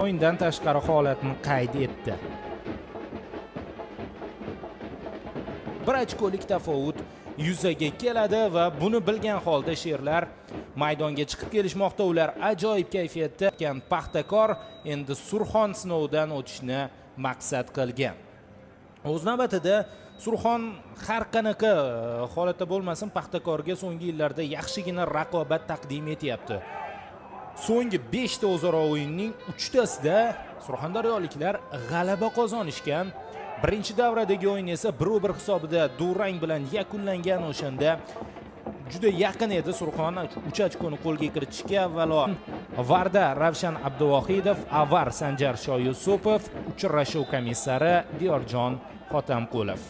o'yindan tashqari holatni qayd etdi. Bir ochkolik tafovut yuzaga keladi va buni bilgan holda sherlar maydonga chiqib kelishmoqda. Ular ajoyib kayfiyatda ekan. Paxtakor endi Surxon sinovidan o'tishni maqsad qilgan. O'z navbatida Surxon har qanaqa holatda bo'lmasin Paxtakorga so'nggi yillarda yaxshigina raqobat taqdim etyapti. So'nggi 5 ta o'zaro o'yinning 3 tasida surxondaryoliklar g'alaba qozonishgan. Birinchi davradagi o'yin esa 1-1 hisobida durang bilan yakunlangan. O'shanda juda yaqin edi Surxon 3 ochkoni qo'lga kiritishga. Avvalo Varda Ravshan Abduvohidov, Avar Sanjar Shoyusupov, uchrashuv komissari Diyorjon Xotamqulov.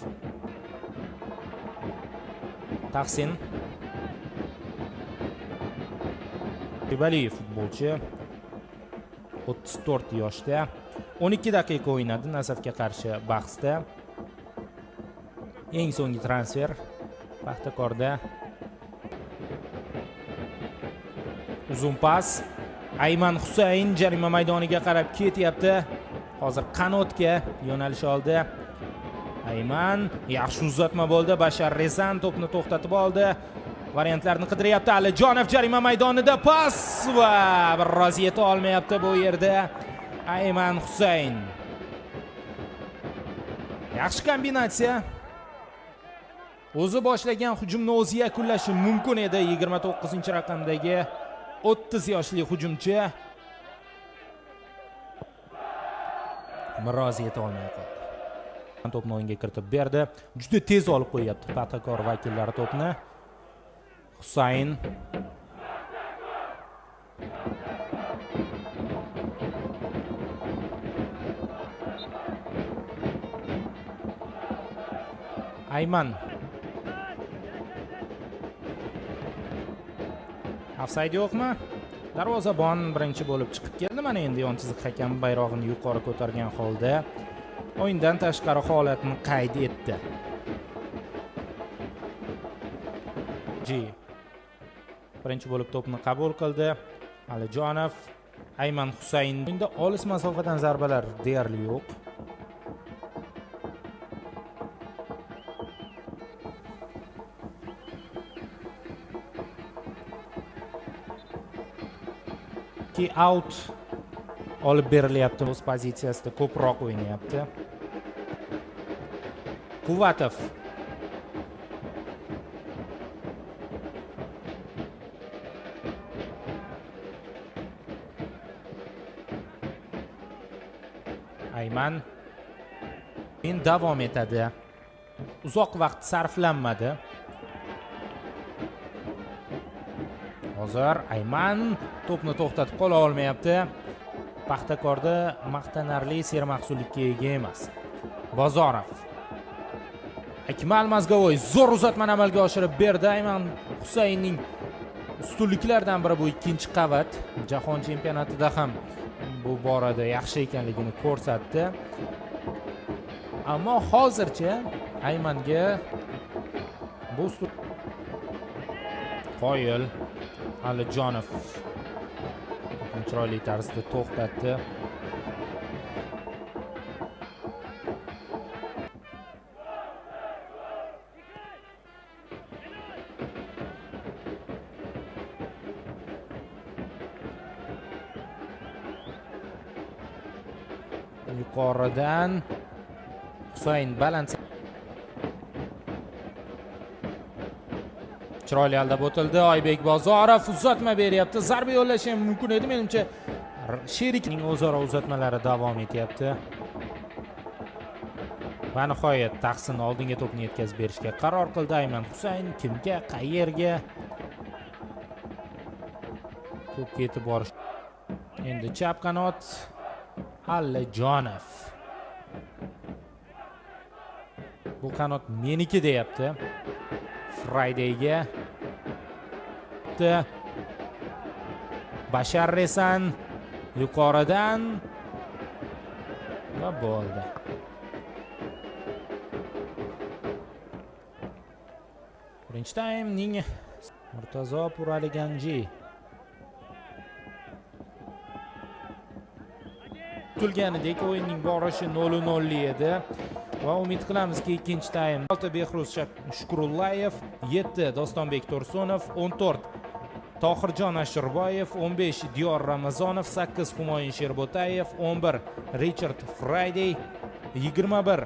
Tahsin Baliyev futbolchi 34 yoshda 12 daqiqa o'ynadi Nasafga qarshi bahsda. Eng so'nggi transfer Paxtakorda. Uzun pas. Ayman Husayn jarima maydoniga qarab ketyapti. Hozir qanotga yo'nalish oldi. Ayman yaxshi uzatma bo'ldi. Bashar Rezan to'pni to'xtatib oldi. Variantlarni qidiryapti. Alijonov jarima maydonida pas va biroz yeta olmayapti bu yerda. Ayman Husayn. Yaxshi kombinatsiya. O'zi boshlagan hujumni o'zi yakunlashi mumkin edi. 29-raqamdagi 30 yoshli hujumchi biroz yeta olmay qoldi. To'pni o'yinga kiritib berdi. Juda tez olib qo'yapti Paxtakor vakillari to'pni. Husayn Ayman ofsayd yo'qmi? Darvozabon birinchi bo'lib chiqib keldi. Mana endi yon chiziq hakami bayrog'ini yuqori ko'targan holda o'yindan tashqari holatni qayd etdi. Birinchi bo'lib to'pni qabul qildi. Alijonov, Ayman Husayn. Endi olis masofadan zarbalar deyarli yo'q. Out olib berilyapti. O'z pozitsiyasida ko'proq o'ynayapti. Quvatov Ayman endi davom etadi. Uzoq vaqt sarflanmadi. Hozir Ayman to'pni to'xtatib qola olmayapti. Paxtakorda maqtanarli sermahsullikka ega emas. Bozorov. Akmal Mazgavoy zo'r uzatmani amalga oshirib berdi. Ayman Husaynning ustunliklaridan biri bu ikkinchi qavat. Jahon chempionatida ham bu borada yaxshi ekanligini ko'rsatdi. Ammo hozircha Aymanga bu qoyil. Alijonov chiroyli tarzda to'xtatdi. Yuqoridan Husayn balans chiroyli aldab o'tildi. Oybek Bozorov uzatma beryapti. Zarba yo'llashi ham mumkin edi. Menimcha sherikning o'zaro uzatmalari davom etyapti. Va nihoyat Tahsin oldinga to'pni yetkazib berishga qaror qildi. Ayman Husayn kimga, qayerga? To'p ketib borish. Endi chap qanot Alijonov. Bu qanot meniki deyapti. Fridayga Bashar Rezan yuqoridan va bo'ldi. Birinchi taymning Murtazo Puraliganji kutilganidek o'yinning borishi 0-0 edi va umid qilamizki ikkinchi taym 6 Behruz Shukurullayev, 7 Dostonbek Tursunov, 14 Tohirjon Ashirboyev, 15 Diyor Ramazonov, 8 Humoyun Sherbotayev, 11 Richard Friday, 21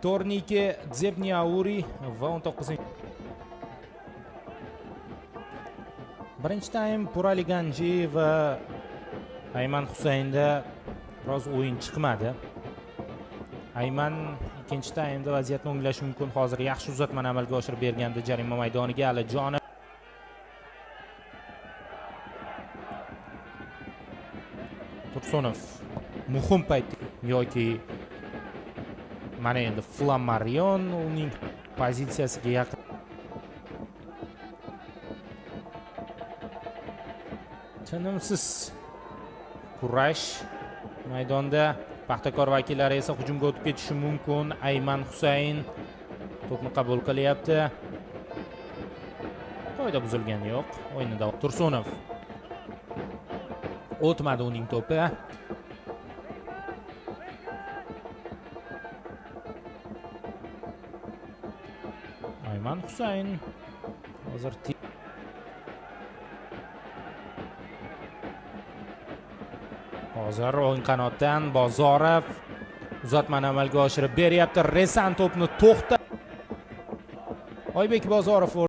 Tornike Dzebniauri va 19 birinchi taym Purali Ganji va Ayman Husaynda biroz o'yin chiqmadi. Ayman ikkinchi taymda vaziyatni o'nglashi mumkin. Hozir yaxshi uzatmani amalga oshirib bergandi jarima maydoniga Alijonov. Tursunov muhim payt yoki mana endi Flammarion uning pozitsiyasiga yaqin. Tinimsiz kurash maydonda. Paxtakor vakillari esa hujumga o'tib ketishi mumkin. Ayman Husayn to'pni qabul qilyapti. Qoida buzilgani yo'q. O'yinda Tursunov o'tmadi uning to'pi. Ayman Husayn hozir o'ng qanotdan Bozorov uzatmani amalga oshirib beryapti. Resan to'pni to'xtatdi. Oybek Bozorov